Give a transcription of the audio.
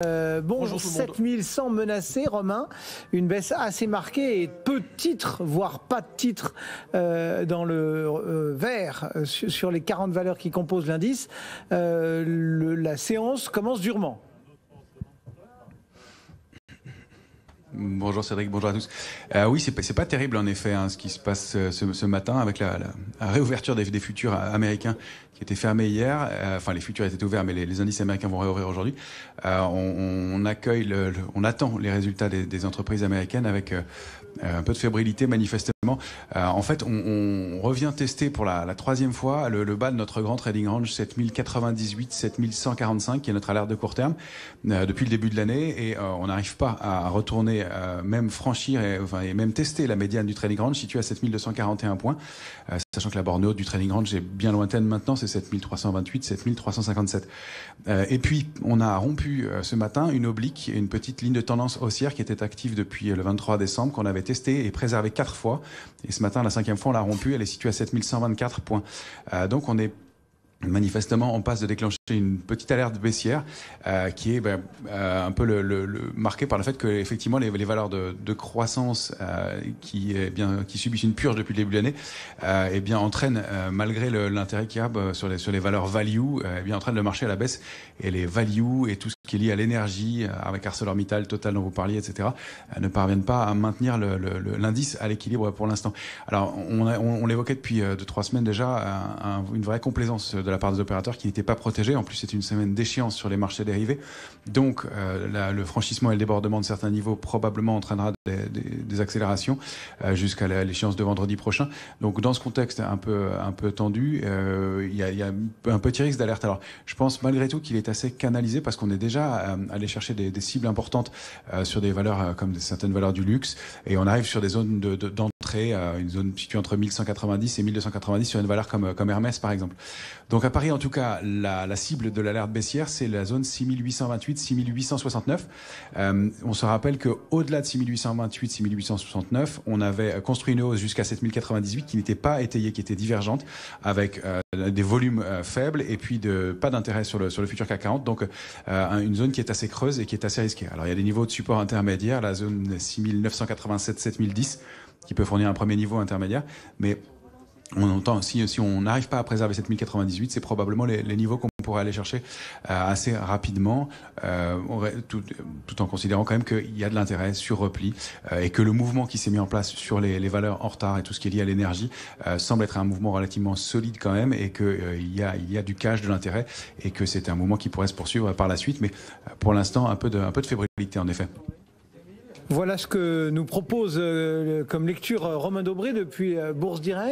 Bonjour 7100 menacés, Romain, une baisse assez marquée et peu de titres, voire pas de titres dans le vert sur les 40 valeurs qui composent l'indice. La séance commence durement. Bonjour Cédric, bonjour à tous. Oui, c'est pas terrible en effet ce qui se passe ce matin avec la réouverture des futurs américains qui étaient fermés hier. Enfin, les futurs étaient ouverts, mais les indices américains vont réouvrir aujourd'hui. On attend les résultats des entreprises américaines avec un peu de fébrilité manifestement. En fait, on revient tester pour la troisième fois le bas de notre grand trading range 7098, 7145 qui est notre alerte de court terme depuis le début de l'année, et on n'arrive pas à retourner, même franchir et même tester la médiane du trading range située à 7241 points, sachant que la borne haute du trading range est bien lointaine maintenant, c'est 7328, 7357. Et puis on a rompu ce matin une oblique, une petite ligne de tendance haussière qui était active depuis le 23 décembre, qu'on avait testé et préservé 4 fois. Et ce matin, la 5e fois, on l'a rompue. Elle est située à 7124 points. Donc, on est manifestement en passe de déclencher une petite alerte baissière qui est un peu marquée par le fait que effectivement les valeurs de croissance qui subissent une purge depuis le début de l'année entraînent malgré l'intérêt qu'il y a sur les valeurs value entraînent le marché à la baisse, et les value et tout ce qui est lié à l'énergie avec ArcelorMittal, Total dont vous parliez, etc. Ne parviennent pas à maintenir l'indice à l'équilibre pour l'instant. Alors on l'évoquait depuis 2-3 semaines déjà, une vraie complaisance de la part des opérateurs qui n'étaient pas protégés. En plus, c'est une semaine d'échéance sur les marchés dérivés. Donc, le franchissement et le débordement de certains niveaux probablement entraînera des accélérations jusqu'à l'échéance de vendredi prochain. Donc, dans ce contexte un peu tendu, il y a un petit risque d'alerte. Alors, je pense malgré tout qu'il est assez canalisé parce qu'on est déjà allé chercher des cibles importantes sur des valeurs comme certaines valeurs du luxe, et on arrive sur des zones d'entrée, une zone située entre 1190 et 1290 sur une valeur comme Hermès par exemple. Donc à Paris, en tout cas, la cible de l'alerte baissière, c'est la zone 6828, 6869. On se rappelle qu'au-delà de 6828, 6869, on avait construit une hausse jusqu'à 7098 qui n'était pas étayée, qui était divergente, avec des volumes faibles et puis pas d'intérêt sur le futur CAC 40. Donc une zone qui est assez creuse et qui est assez risquée. Alors il y a des niveaux de support intermédiaires, la zone 6987, 7010, qui peut fournir un premier niveau intermédiaire, mais on entend, si on n'arrive pas à préserver 7098, c'est probablement les niveaux qu'on pourrait aller chercher assez rapidement, tout en considérant quand même qu'il y a de l'intérêt sur repli, et que le mouvement qui s'est mis en place sur les valeurs en retard et tout ce qui est lié à l'énergie semble être un mouvement relativement solide quand même, et qu'il y a du cash, de l'intérêt, et que c'est un mouvement qui pourrait se poursuivre par la suite, mais pour l'instant un peu de fébrilité en effet. Voilà ce que nous propose comme lecture Romain Dobré depuis Bourse Direct.